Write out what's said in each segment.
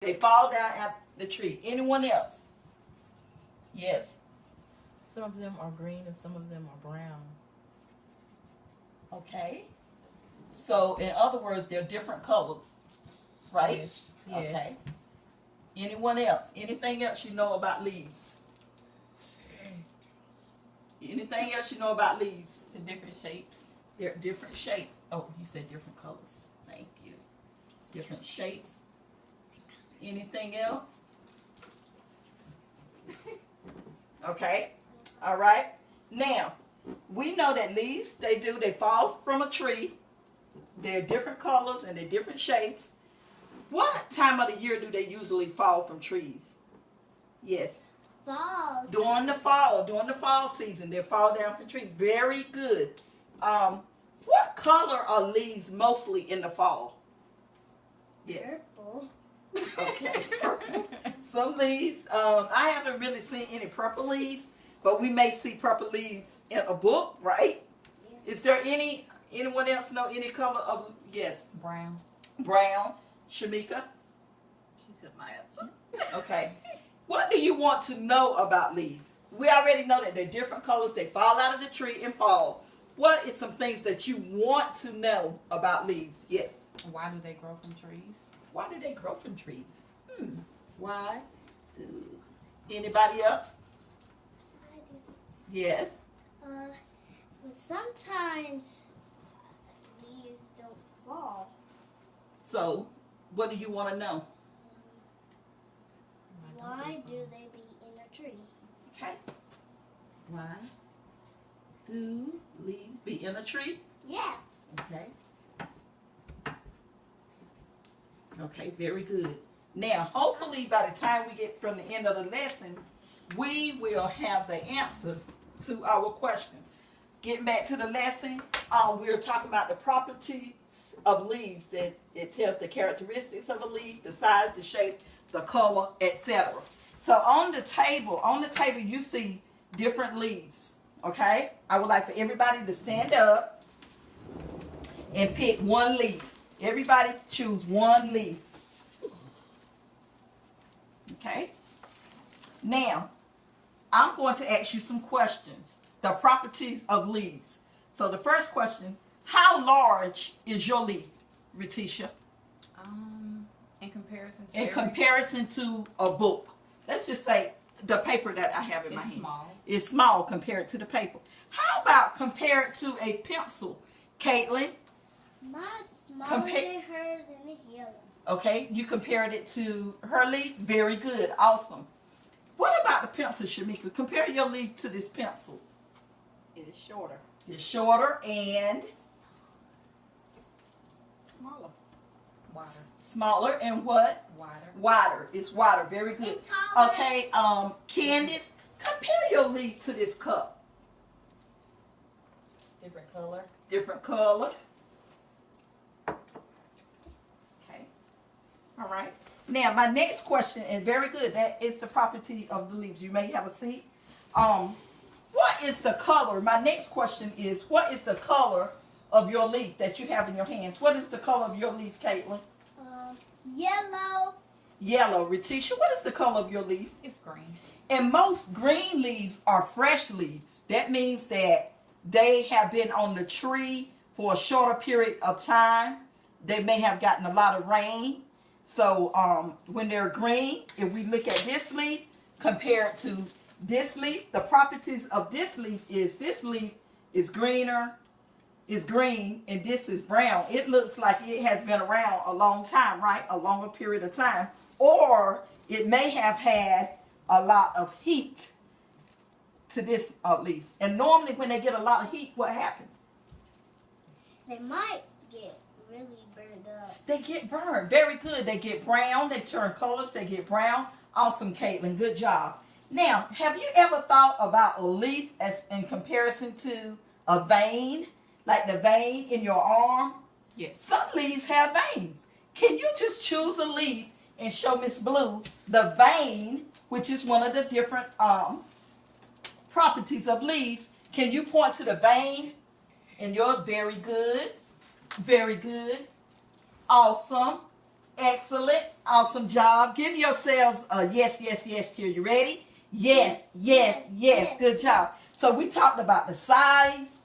They fall down at the tree. Anyone else? Yes. Some of them are green and some of them are brown. Okay. So, in other words, they're different colors, right? Yes. Okay. Anyone else? Anything else you know about leaves? Anything else you know about leaves? The different shapes. They're different shapes. Oh, you said different colors. Thank you. Different shapes. Anything else? Okay. All right. Now, we know that leaves, they fall from a tree. They're different colors and they're different shapes. What time of the year do they usually fall from trees? Yes. Fall. During the fall season, they fall down from trees. Very good. What color are leaves mostly in the fall? Yes. Purple. Okay. Some leaves. I haven't really seen any purple leaves, but we may see purple leaves in a book, right? Yeah. Is there anyone else know any color of? Yes. Brown. Brown. Shamika? She took my answer. Okay. What do you want to know about leaves? We already know that they're different colors. They fall out of the tree and fall. What is some things that you want to know about leaves? Yes. Why do they grow from trees? Why do they grow from trees? Why do... Anybody else? I do. Yes. Sometimes leaves don't fall. So, what do you want to know? Why do they be in a tree? Okay. Why do leaves be in a tree? Yeah. Okay. Okay, very good. Now, hopefully by the time we get from the end of the lesson, we will have the answer to our question. Getting back to the lesson, we're talking about the properties of leaves. That it tells the characteristics of a leaf, the size, the shape, the color, etc. So on the table you see different leaves. Okay? I would like for everybody to stand up and pick one leaf. Everybody choose one leaf. Okay? Now, I'm going to ask you some questions. The properties of leaves. So the first question, how large is your leaf, Retisha? In comparison to a book. Let's just say the paper that I have in my hand. Small. It's small compared to the paper. How about compared to a pencil? Caitlin? Mine's smaller than hers and it's yellow. Okay, you compared it to her leaf. Very good. Awesome. What about the pencil, Shamika? Compare your leaf to this pencil. It is shorter. It's shorter and Smaller. Wider. smaller and what? Wider. Wider. It's wider. Very good. And taller. Okay, Candace, compare your leaf to this cup. Different color. Different color. Okay. All right. Now, my next question is very good. That is the property of the leaves. You may have a seat. What is the color? My next question is, what is the color of your leaf that you have in your hands? What is the color of your leaf, Caitlin? Yellow. Yellow. Retisha, what is the color of your leaf? It's green. And most green leaves are fresh leaves. That means that they have been on the tree for a shorter period of time. They may have gotten a lot of rain. So when they're green, if we look at this leaf compared to this leaf, the properties of this leaf is greener, is green, and this is brown. It looks like it has been around a long time, right? A longer period of time. Or it may have had a lot of heat to this leaf. And normally when they get a lot of heat, what happens? They might get really burned up. They get burned. Very good. They get brown. They turn colors. They get brown. Awesome, Caitlin. Good job. Now, have you ever thought about a leaf as in comparison to a vein? Like the vein in your arm? Yes. Some leaves have veins. Can you just choose a leaf and show Miss Blue the vein, which is one of the different properties of leaves? Can you point to the vein? And you're very good. Very good. Awesome. Excellent. Awesome job. Give yourselves a yes, yes, yes cheer. You ready? Yes, yes, yes. Good job. So we talked about the size.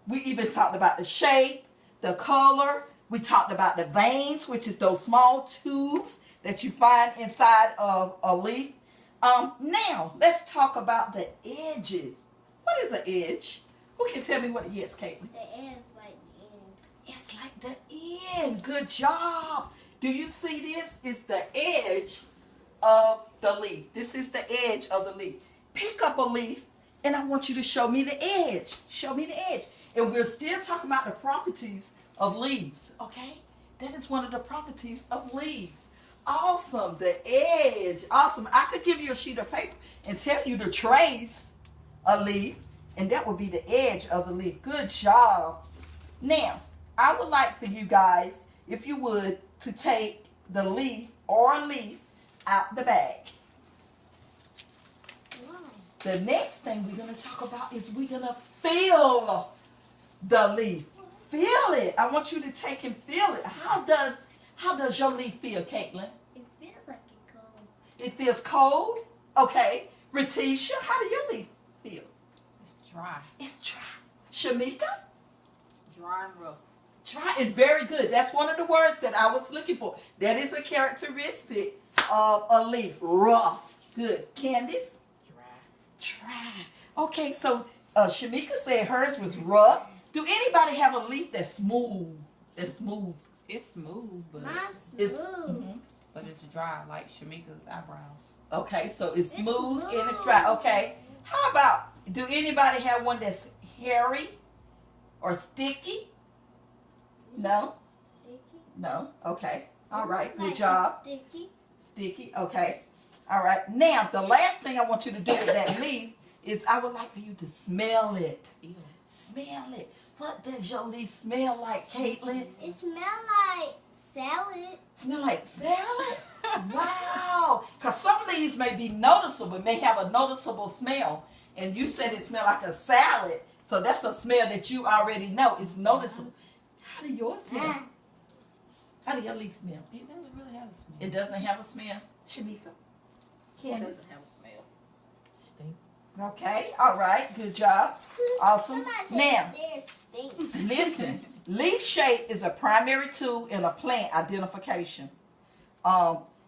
We even talked about the shape, the color. We talked about the veins, which is those small tubes that you find inside of a leaf. Now, let's talk about the edges. What is an edge? Who can tell me what it is, Caitlin? The end is like the end. It's like the end. Good job. Do you see this? It's the edge of the leaf. This is the edge of the leaf. Pick up a leaf, and I want you to show me the edge. Show me the edge. And we're still talking about the properties of leaves, okay? That is one of the properties of leaves. Awesome. The edge. Awesome. I could give you a sheet of paper and tell you to trace a leaf, and that would be the edge of the leaf. Good job. Now, I would like for you guys, if you would, to take the leaf or a leaf out the bag. Why? The next thing we're going to talk about is we're going to feel the leaf. Feel it. I want you to take and feel it. How does your leaf feel, Caitlin? It feels like it's cold. It feels cold? Okay. Retisha, how do your leaf feel? It's dry. It's dry. Shamika? Dry and rough. Dry and very good. That's one of the words that I was looking for. That is a characteristic of a leaf. Rough. Good. Candice? Dry. Dry. Okay, so Shamika said hers was rough. Do anybody have a leaf that's smooth? That's smooth. It's smooth, but Mine's It's, smooth. mhm. but it's dry, like Shamika's eyebrows. Okay, so it's It's smooth and it's smooth. dry. Okay. How about, do anybody have one that's hairy or sticky? No? Sticky. No? Okay. All right. Good Like job. it's sticky. Sticky. Okay. All right. Now, the last thing I want you to do with that leaf is I would like for you to smell it. Ew. Smell it. What does your leaf smell like, Caitlin? It smells like salad. Smell like salad? Wow. Because some leaves may be noticeable, may have a noticeable smell. And you said it smelled like a salad. So that's a smell that you already know. It's noticeable. How do yours smell? How do your leaf smell? It doesn't really have a smell. It doesn't have a smell. Shamika? It Candace? doesn't have a smell. Stink. Okay. All right. Good job. Awesome. Somebody said Now, they stink. listen. Leaf shape is a primary tool in a plant identification.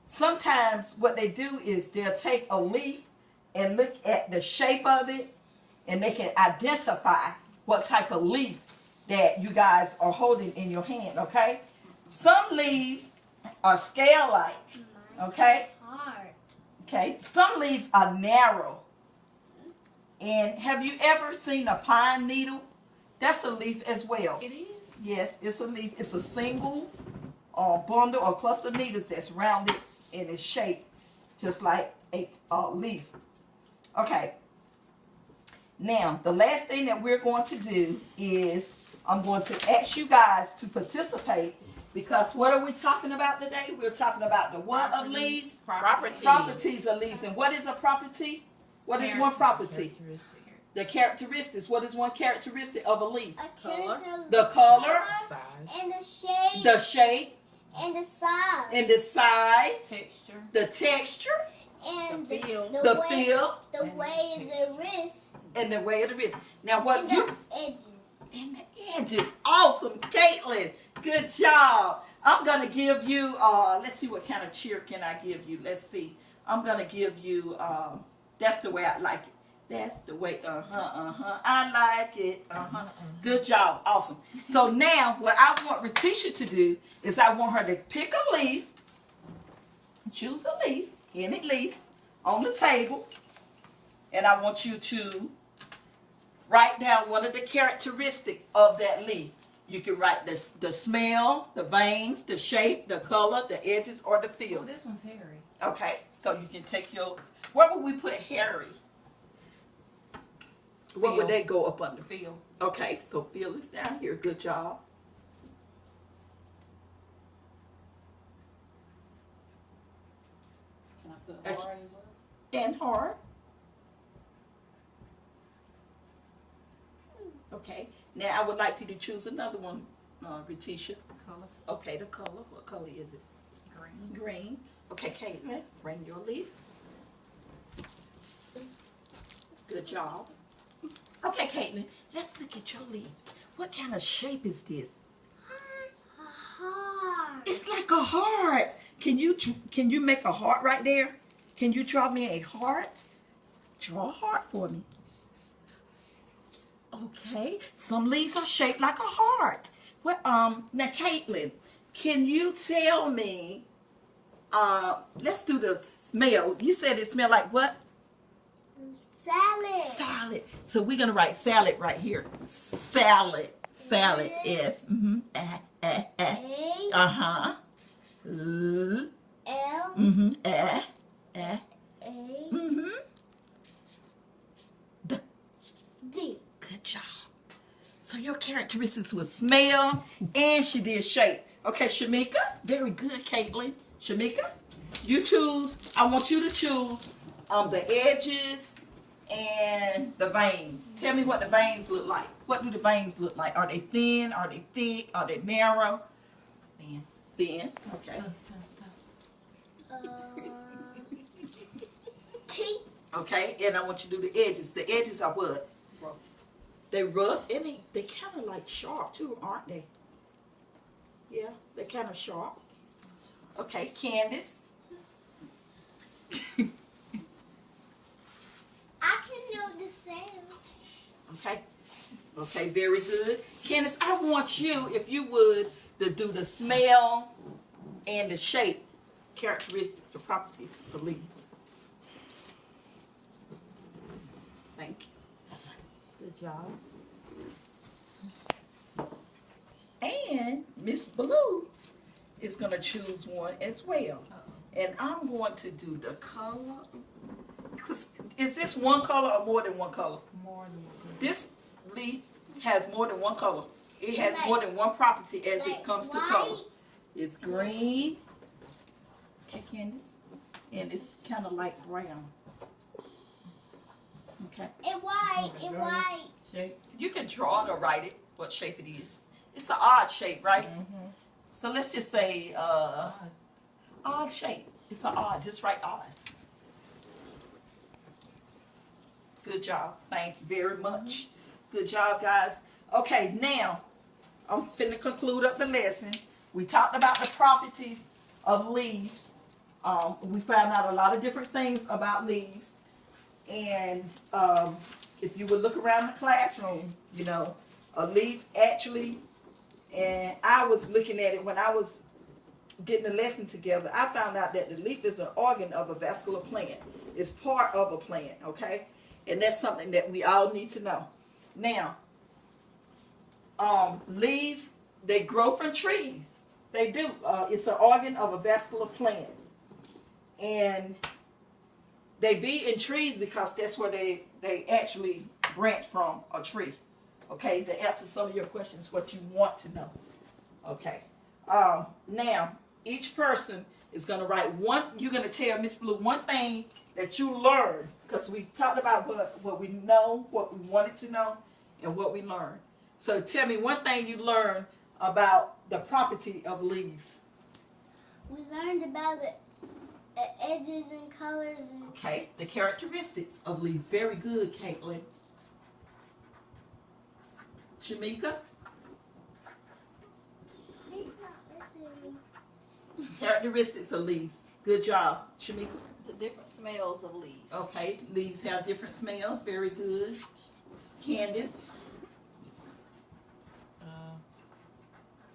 Sometimes what they do is they'll take a leaf and look at the shape of it, and they can identify what type of leaf that you guys are holding in your hand, okay? Some leaves are scale-like, okay? Hard. Okay, some leaves are narrow. And have you ever seen a pine needle? That's a leaf as well. It is. Yes, it's a leaf. It's a single bundle or cluster of needles that's rounded and is shaped just like a leaf. Okay. Now, the last thing that we're going to do is I'm going to ask you guys to participate, because what are we talking about today? We're talking about the what of leaves? Properties. Properties of leaves. And what is a property? What is one property? Characteristic. The characteristics. What is one characteristic of a leaf? A Color. character, The color, Size. and the shape, the shape, and the size, and the size, Texture. the texture, and the feel. the way, feel, the and way the the wrist, and the way of the wrist. Now what and you the edges. and the edges. Awesome, Caitlin. Good job. I'm gonna give you let's see what kind of cheer can I give you. Let's see. I'm gonna give you that's the way I like it. That's the way, I like it, Good job, awesome. So now, what I want Retisha to do is I want her to pick a leaf, choose a leaf, any leaf, on the table, and I want you to write down one of the characteristics of that leaf. You can write the smell, the veins, the shape, the color, the edges, or the feel. Oh, this one's hairy. Okay, so you can take your, where would we put hairy? What would Feel. they go up under? Feel. Okay, so feel is down here. Good job. Can I put That's- hard as well? And hard. Okay, now I would like for you to choose another one, Retisha. Color. Okay, the color. What color is it? Green. green. Green. Okay, Caitlin, bring your leaf. Good job. Okay, Caitlin, let's look at your leaf. What kind of shape is this? A heart. It's like a heart. Can you make a heart right there? Can you draw me a heart? Draw a heart for me. Okay, some leaves are shaped like a heart. What? Now, Caitlin, can you tell me? Let's do the smell. You said it smelled like what? Salad. Salad. So we're gonna write salad right here. Salad. Salad. Yes. S. A. Uh-huh. L. L. A. A. D. D. Good job. So your characteristics was smell and she did shape. Okay, Shamika. Very good, Caitlin. Shamika, you choose. I want you to choose the edges and the veins. Tell me what the veins look like. What do the veins look like? Are they thin? Are they thick? Are they narrow? Thin. Thin. Okay. T. Okay, and I want you to do the edges. The edges are what? Rough. They rough and they kind of like sharp too, aren't they? Yeah, they're kind of sharp. Okay, Candace. I can know the sound. Okay. Okay, very good. Candace, I want you, if you would, to do the smell and the shape, characteristics or properties of leaves. Thank you. Good job. And Miss Blue is going to choose one as well. And I'm going to do the color. Is this one color or more than one color? More than one. This leaf has more than one color. It has Like- more than one property as it like comes to white. color. It's green. Okay, Candace. And it's kind of like brown. Okay. And white. And white. Shape. You can draw it or write it, what shape it is. It's an odd shape, right? Mm-hmm. So let's just say odd shape. It's an odd. Just write odd. Good job. Thank you very much. Good job, guys. Okay, now I'm finna conclude up the lesson. We talked about the properties of leaves. We found out a lot of different things about leaves. And if you would look around the classroom, you know, a leaf actually, and I was looking at it when I was getting the lesson together, I found out that the leaf is an organ of a vascular plant. It's part of a plant, okay? And that's something that we all need to know. Now, leaves, they grow from trees. They do. It's an organ of a vascular plant. And they be in trees because that's where they actually branch from a tree. Okay, to answer some of your questions, what you want to know. Okay. Now, each person is going to write one, you're going to tell Miss Blue one thing that you learned, because we talked about what we know, what we wanted to know, and what we learned. So tell me one thing you learned about the property of leaves. We learned about the edges and colors. And Okay, the characteristics of leaves. Very good, Caitlin. Shamika? she's not listening. Characteristics of leaves. Good job. Shamika? The different smells of leaves. Okay, leaves have different smells. Very good. Candace?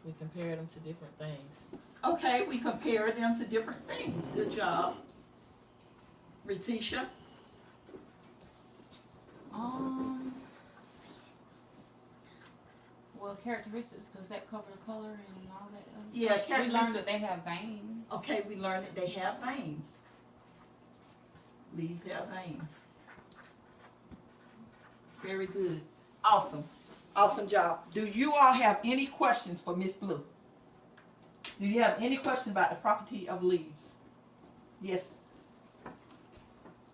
We compared them to different things. Okay, we compare them to different things. Good job. Retisha? Well, characteristics, does that cover the color and all that? Yeah, We learned characteristics. that they have veins. Okay, we learned that they have veins. Leaves have veins. Very good. Awesome. Awesome job. Do you all have any questions for Miss Blue? Do you have any questions about the property of leaves? Yes.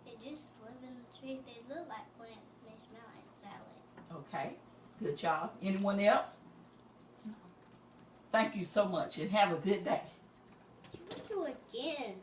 They just live in the tree. They look like plants. They smell like salad. Okay. Good job. Anyone else? Thank you so much and have a good day. Can we do again.